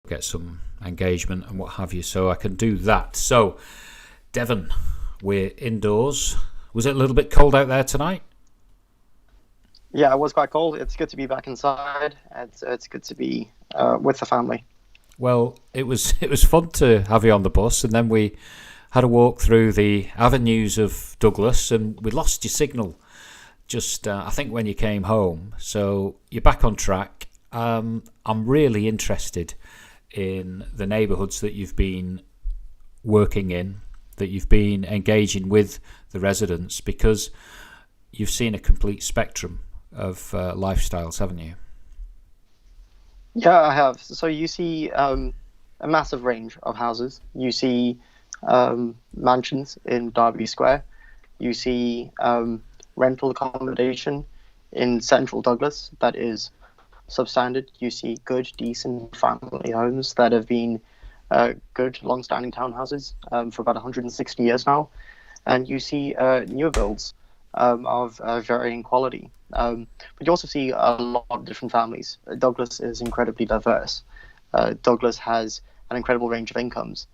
get some engagement and what have you. So I can do that. So, Devon, we're indoors. Was it a little bit cold out there tonight? Yeah, it was quite cold. It's good to be back inside. It's good to be with the family. Well, it was fun to have you on the bus, and then we had a walk through the avenues of Douglas, and we lost your signal just I think when you came home. So you're back on track. I'm really interested in the neighbourhoods that you've been working in, that you've been engaging with the residents, because you've seen a complete spectrum of lifestyles, haven't you? Yeah, I have. So you see a massive range of houses. You see mansions in Derby Square. You see rental accommodation in central Douglas that is substandard. You see good, decent family homes that have been good, long-standing townhouses for about 160 years now. And you see newer builds of varying quality. But you also see a lot of different families. Douglas is incredibly diverse. Douglas has an incredible range of incomes.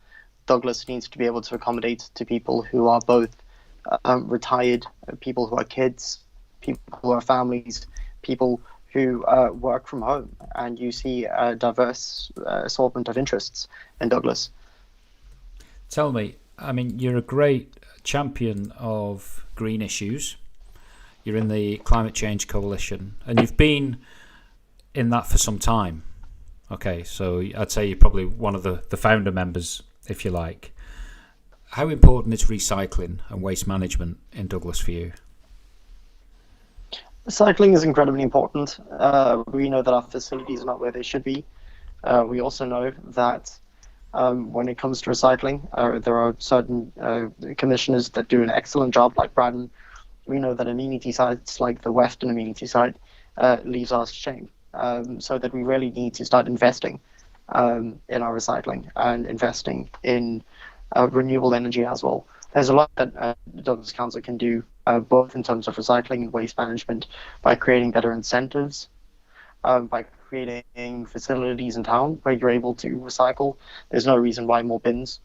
Douglas needs to be able to accommodate to people who are both retired, people who are kids, people who are families, people who work from home. And you see a diverse assortment of interests in Douglas. Tell me, I mean, you're a great champion of green issues. You're in the Climate Change Coalition, and you've been in that for some time. Okay, so I'd say you're probably one of the founder members, if you like. How important is recycling and waste management in Douglas for you? Cycling is incredibly important. We know that our facilities are not where they should be. We also know that when it comes to recycling, there are certain commissioners that do an excellent job, like Braddon. We know that amenity sites like the Western amenity site leaves us shame. So that we really need to start investing in our recycling and investing in renewable energy as well. There's a lot that the Douglas Council can do, both in terms of recycling and waste management, by creating better incentives, by creating facilities in town where you're able to recycle. There's no reason why more bins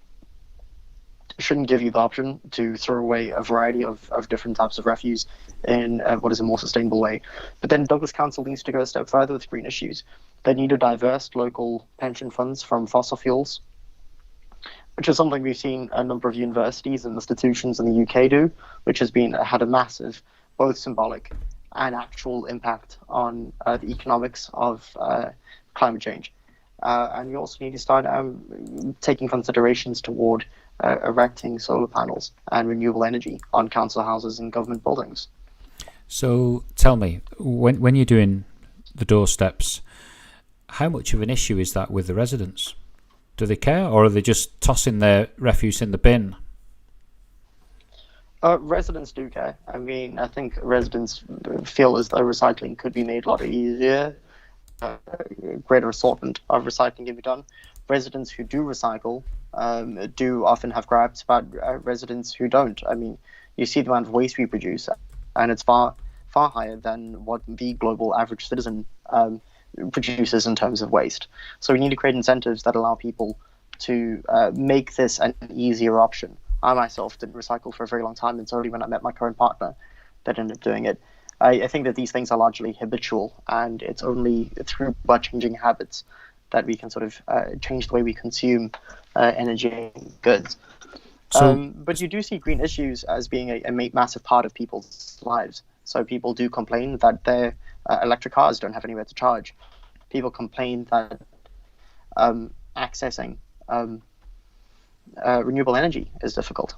shouldn't give you the option to throw away a variety of different types of refuse in what is a more sustainable way. But then Douglas Council needs to go a step further with green issues. They need to divest local pension funds from fossil fuels, which is something we've seen a number of universities and institutions in the UK do, which has had a massive, both symbolic and actual impact on the economics of climate change. And we also need to start taking considerations toward erecting solar panels and renewable energy on council houses and government buildings. So tell me, when you're doing the doorsteps, how much of an issue is that with the residents? Do they care, or are they just tossing their refuse in the bin? Residents do care. I mean, I think residents feel as though recycling could be made a lot easier. Greater assortment of recycling can be done. Residents who do recycle do often have gripes about residents who don't. I mean, you see the amount of waste we produce, and it's far higher than what the global average citizen produces in terms of waste. So we need to create incentives that allow people to make this an easier option. I myself didn't recycle for a very long time. It's only when I met my current partner that I ended up doing it. I think that these things are largely habitual, and it's only through by changing habits that we can sort of change the way we consume energy and goods. But you do see green issues as being a massive part of people's lives. So people do complain that their electric cars don't have anywhere to charge. People complain that accessing renewable energy is difficult.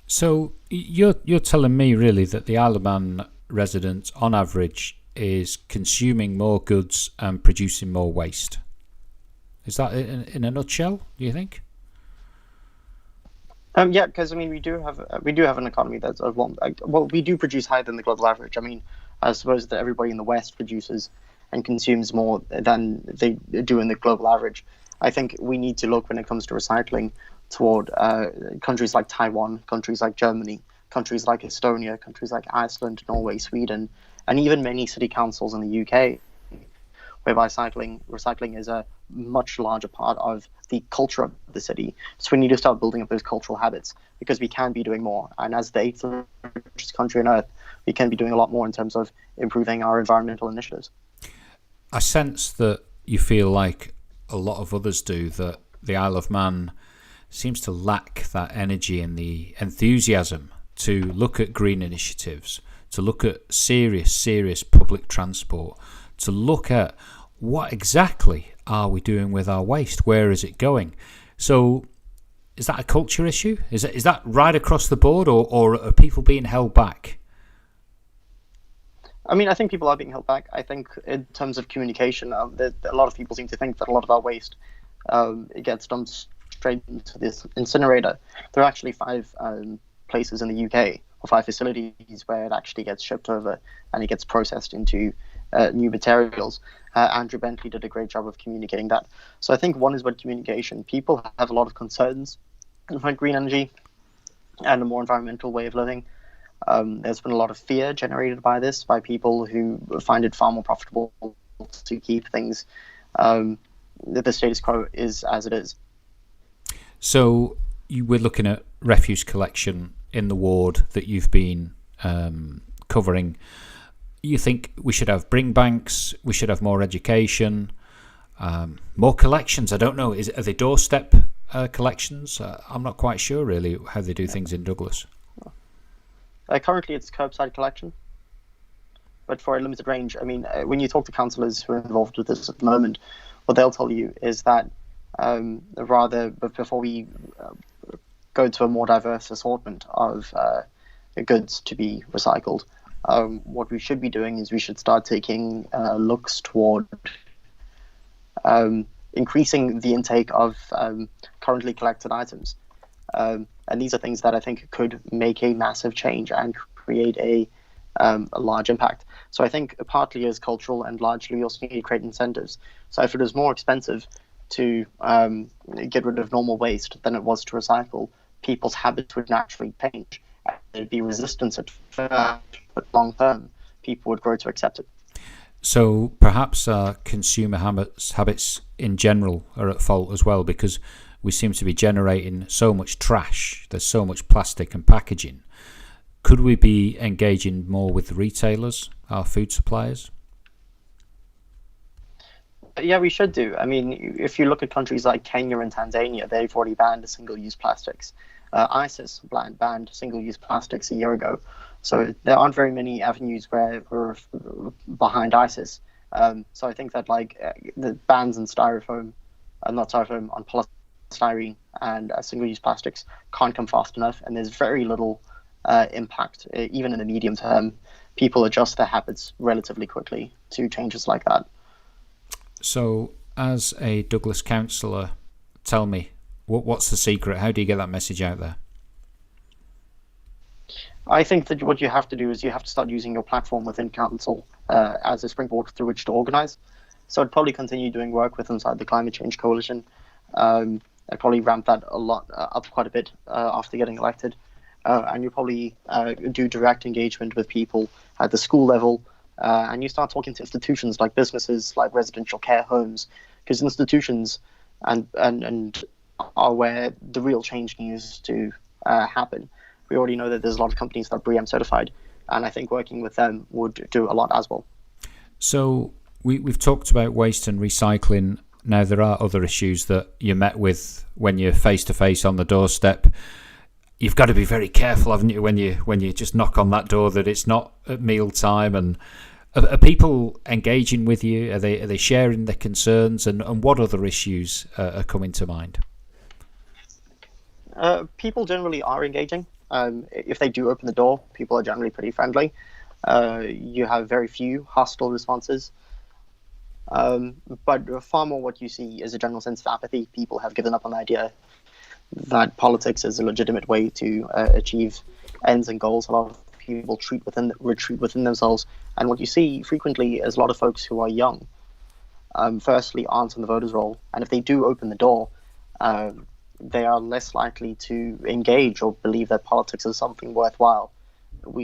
So you're telling me really that the Isle of Man resident, on average, is consuming more goods and producing more waste. Is that in a nutshell, do you think? Yeah, because I mean we do have an economy that's we do produce higher than the global average. I mean, I suppose that everybody in the West produces and consumes more than they do in the global average. I think we need to look, when it comes to recycling, toward countries like Taiwan, countries like Germany, countries like Estonia, countries like Iceland, Norway, Sweden, and even many city councils in the UK, whereby recycling is a much larger part of the culture of the city. So we need to start building up those cultural habits, because we can be doing more. And as the eighth richest country on earth, we can be doing a lot more in terms of improving our environmental initiatives. I sense that you feel like a lot of others do, that the Isle of Man seems to lack that energy and the enthusiasm to look at green initiatives, to look at serious public transport, to look at what exactly are we doing with our waste, where is it going. So is that a culture issue? Is that right across the board, or are people being held back? I mean, I think people are being held back. I think in terms of communication, a lot of people seem to think that a lot of our waste it gets dumped straight into this incinerator. There are actually 5 places in the UK, or 5 facilities, where it actually gets shipped over and it gets processed into new materials. Andrew Bentley did a great job of communicating that. So I think one is about communication. People have a lot of concerns about green energy and a more environmental way of living. There's been a lot of fear generated by this, by people who find it far more profitable to keep things the status quo is as it is. So you were looking at refuse collection in the ward that you've been covering. You think we should have bring banks, we should have more education, more collections? I don't know. Are they doorstep collections? I'm not quite sure really how they do things in Douglas. Currently, it's curbside collection, but for a limited range. I mean, when you talk to councillors who are involved with this at the moment, what they'll tell you is that before we go to a more diverse assortment of goods to be recycled, what we should be doing is we should start taking looks toward increasing the intake of currently collected items. And these are things that I think could make a massive change and create a large impact. So I think partly is cultural, and largely we also need to create incentives. So if it is more expensive to get rid of normal waste than it was to recycle, people's habits would naturally change. There'd be resistance at first, but long term, people would grow to accept it. So perhaps consumer habits in general are at fault as well, because we seem to be generating so much trash. There's so much plastic and packaging. Could we be engaging more with the retailers, our food suppliers? Yeah, we should do. I mean, if you look at countries like Kenya and Tanzania, they've already banned single-use plastics. ISIS banned single-use plastics a year ago. So there aren't very many avenues where we're behind ISIS. So I think that the bans on styrofoam, not styrofoam, on polystyrene and single-use plastics can't come fast enough, and there's very little impact, even in the medium term. People adjust their habits relatively quickly to changes like that. So, as a Douglas councillor, tell me, what's the secret? How do you get that message out there? I think that what you have to do is you have to start using your platform within council as a springboard through which to organise. So I'd probably continue doing work with inside the Climate Change Coalition. I'd probably ramp that up quite a bit after getting elected. And you probably do direct engagement with people at the school level, and you start talking to institutions like businesses, like residential care homes, because institutions and are where the real change needs to happen. We already know that there's a lot of companies that are BREEAM certified, and I think working with them would do a lot as well. So we've talked about waste and recycling. Now there are other issues that you're met with when you're face to face on the doorstep. You've got to be very careful, haven't you, when you just knock on that door, that it's not at meal time. And are people engaging with you? Are they sharing their concerns? And what other issues are coming to mind? People generally are engaging. If they do open the door, people are generally pretty friendly. You have very few hostile responses. But far more what you see is a general sense of apathy. People have given up on the idea that politics is a legitimate way to achieve ends and goals. A lot of people retreat within themselves. And what you see frequently is a lot of folks who are young, firstly, aren't in the voters' roll. And if they do open the door, they are less likely to engage or believe that politics is something worthwhile.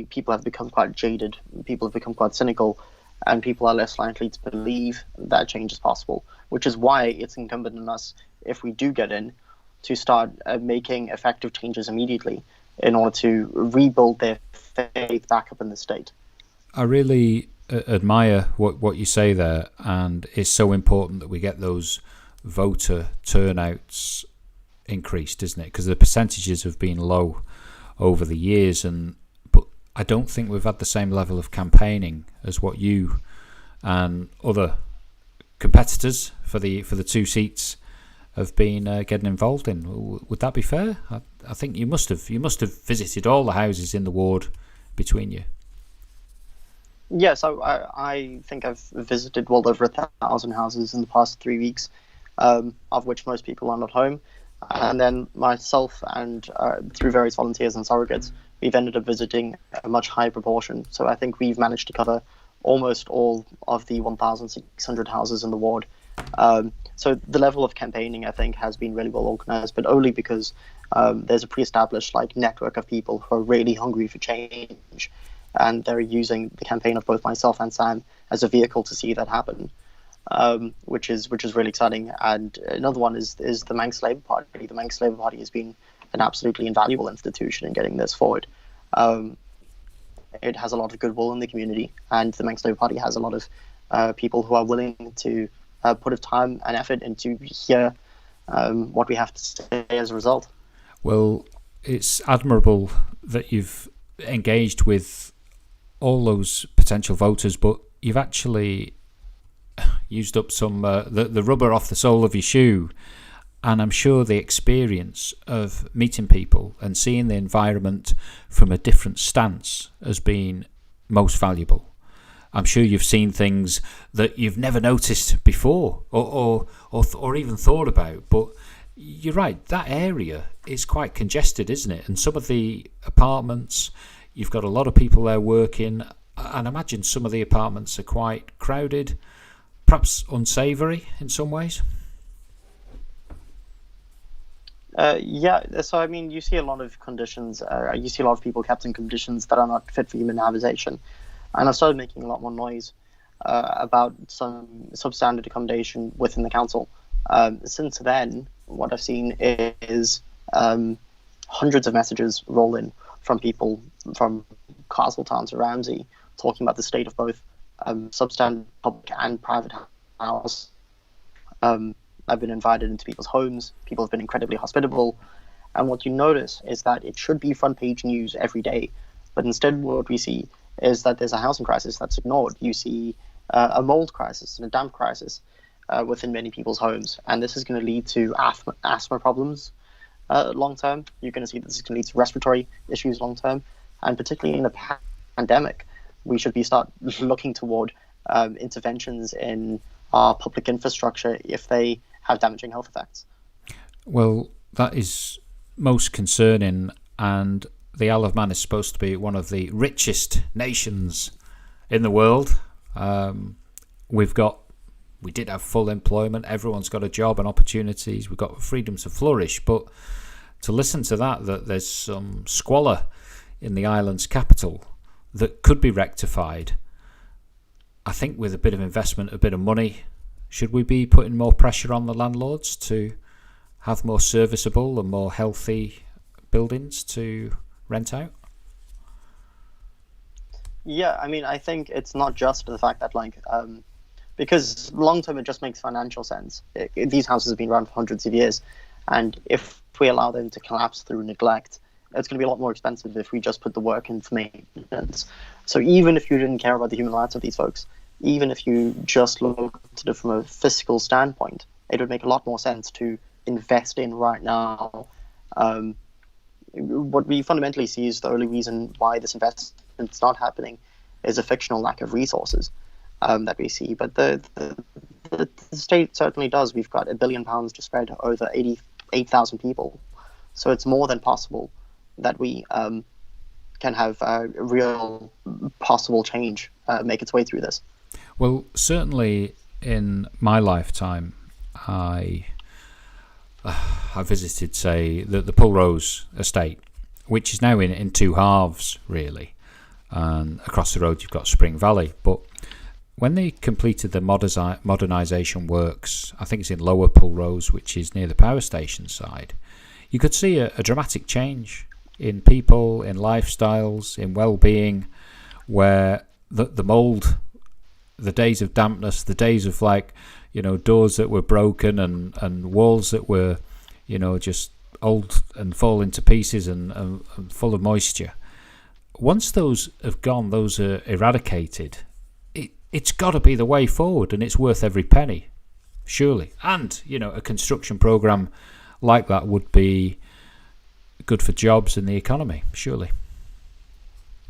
People have become quite jaded. People have become quite cynical. and people are less likely to believe that change is possible, which is why it's incumbent on us, if we do get in, to start making effective changes immediately in order to rebuild their faith back up in the state. I really admire what you say there, and it's so important that we get those voter turnouts increased, isn't it? Because the percentages have been low over the years, but I don't think we've had the same level of campaigning as what you and other competitors for the two seats have been getting involved in. Would that be fair? I think you must have visited all the houses in the ward between you. Yeah, so I think I've visited well over 1,000 houses in the past 3 weeks, of which most people are not home. And then myself and through various volunteers and surrogates, we've ended up visiting a much higher proportion. So I think we've managed to cover almost all of the 1,600 houses in the ward. So the level of campaigning, I think, has been really well organized, but only because there's a pre-established network of people who are really hungry for change, and they're using the campaign of both myself and Sam as a vehicle to see that happen, which is really exciting. And another one is the Manx Labour Party. The Manx Labour Party has been an absolutely invaluable institution in getting this forward. It has a lot of goodwill in the community, and the Manx Labour Party has a lot of people who are willing to put of time and effort into hear what we have to say as a result. Well, it's admirable that you've engaged with all those potential voters, but you've actually used up some the rubber off the sole of your shoe, and I'm sure the experience of meeting people and seeing the environment from a different stance has been most valuable. I'm sure you've seen things that you've never noticed before or even thought about. But you're right, that area is quite congested, isn't it? And some of the apartments, you've got a lot of people there working, and I imagine some of the apartments are quite crowded, perhaps unsavoury in some ways. Yeah, so I mean, you see a lot of conditions, you see a lot of people kept in conditions that are not fit for human habitation. And I've started making a lot more noise about some substandard accommodation within the council. Since then, what I've seen is hundreds of messages roll in from people from Castletown to Ramsey talking about the state of both substandard public and private house. I've been invited into people's homes. People have been incredibly hospitable. And what you notice is that it should be front page news every day. But instead, what we see is that there's a housing crisis that's ignored. You see a mold crisis and a damp crisis within many people's homes. And this is going to lead to asthma problems long term. You're going to see that this is going to lead to respiratory issues long term. And particularly in the pandemic, we should start looking toward interventions in our public infrastructure if they have damaging health effects. Well, that is most concerning, and the Isle of Man is supposed to be one of the richest nations in the world. We did have full employment. Everyone's got a job and opportunities. We've got freedom to flourish. But to listen to that there's some squalor in the island's capital that could be rectified, I think with a bit of investment, a bit of money, should we be putting more pressure on the landlords to have more serviceable and more healthy buildings to rent out? Yeah, I mean, I think it's not just the fact that because long term it just makes financial sense. These houses have been around for hundreds of years, and if we allow them to collapse through neglect, it's going to be a lot more expensive if we just put the work into maintenance. So even if you didn't care about the human rights of these folks, even if you just looked at it from a fiscal standpoint, it would make a lot more sense to invest in right now. What we fundamentally see is the only reason why this investment's not happening is a fictional lack of resources that we see. But the state certainly does. We've got £1 billion to spread over 88,000 people. So it's more than possible that we can have real possible change make its way through this. Well, certainly in my lifetime, I visited, say, the Pulrose estate, which is now in two halves, really. And across the road, you've got Spring Valley. But when they completed the modernisation works, I think it's in Lower Pulrose, which is near the power station side, you could see a dramatic change in people, in lifestyles, in well-being, where the mould, the days of dampness, the days of doors that were broken and walls that were, just old and falling to pieces and full of moisture. Once those have gone, those are eradicated, it's got to be the way forward, and it's worth every penny, surely. And, a construction programme like that would be good for jobs and the economy, surely.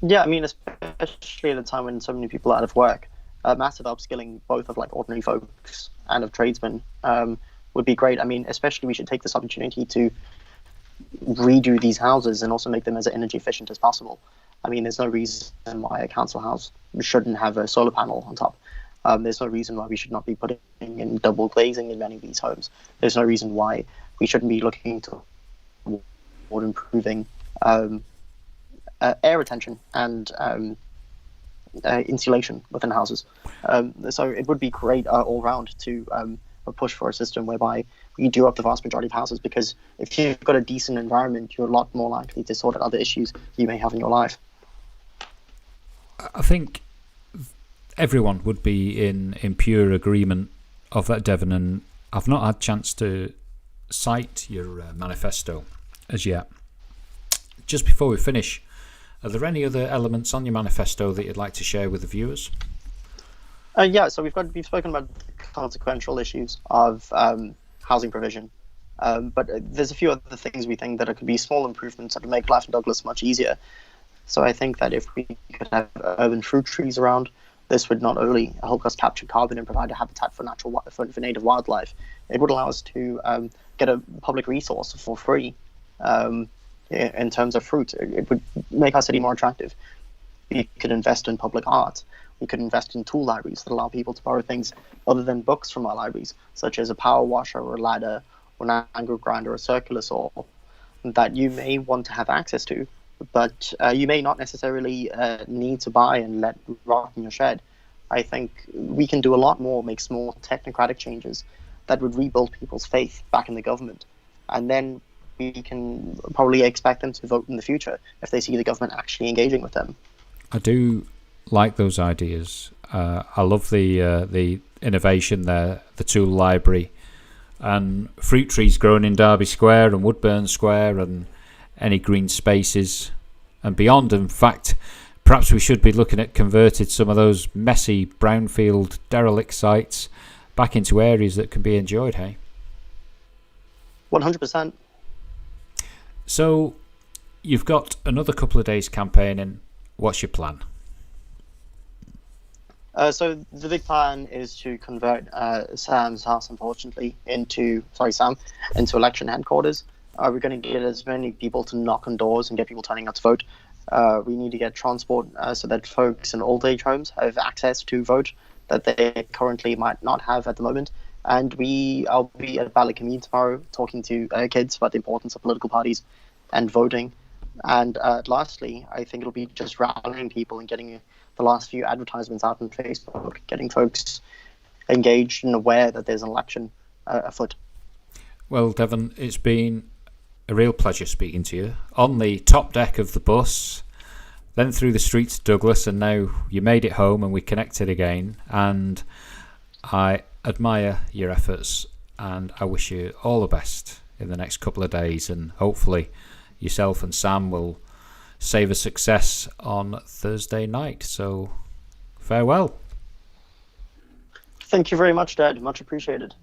Yeah, I mean, especially at a time when so many people are out of work, massive upskilling both of ordinary folks and of tradesmen would be great. I mean, especially we should take this opportunity to redo these houses and also make them as energy efficient as possible. I mean, there's no reason why a council house shouldn't have a solar panel on top. There's no reason why we should not be putting in double glazing in many of these homes. There's no reason why we shouldn't be looking toward improving air retention and insulation within houses. So it would be great all round to push for a system whereby we do up the vast majority of houses, because if you've got a decent environment, you're a lot more likely to sort out other issues you may have in your life. I think everyone would be in pure agreement of that, Devon, and I've not had a chance to cite your manifesto as yet. Just before we finish, are there any other elements on your manifesto that you'd like to share with the viewers? Yeah, so we've spoken about the consequential issues of housing provision, but there's a few other things we think that could be small improvements that would make life in Douglas much easier. So I think that if we could have urban fruit trees around, this would not only help us capture carbon and provide a habitat for native wildlife, it would allow us to get a public resource for free in terms of fruit. It would make our city more attractive. We could invest in public art. We could invest in tool libraries that allow people to borrow things other than books from our libraries, such as a power washer or a ladder or an angle grinder or a circular saw that you may want to have access to, but you may not necessarily need to buy and let rot in your shed. I think we can do a lot more, make small technocratic changes that would rebuild people's faith back in the government. And then we can probably expect them to vote in the future if they see the government actually engaging with them. I do like those ideas. I love the innovation there, the tool library, and fruit trees growing in Derby Square and Woodburn Square and any green spaces and beyond. In fact, perhaps we should be looking at converting some of those messy brownfield derelict sites back into areas that can be enjoyed, hey? 100%. So you've got another couple of days campaigning. What's your plan? So the big plan is to convert Sam's house, unfortunately, into election headquarters. We're going to get as many people to knock on doors and get people turning out to vote. We need to get transport so that folks in old age homes have access to vote that they currently might not have at the moment. And I'll be at Ballycombe tomorrow talking to kids about the importance of political parties and voting. And lastly, I think it'll be just rallying people and getting the last few advertisements out on Facebook, getting folks engaged and aware that there's an election afoot. Well, Devon, it's been a real pleasure speaking to you on the top deck of the bus, then through the streets of Douglas, and now you made it home and we connected again. And I admire your efforts, and I wish you all the best in the next couple of days, and hopefully yourself and Sam will save a success on Thursday night. So farewell. Thank you very much, Dad. Much appreciated.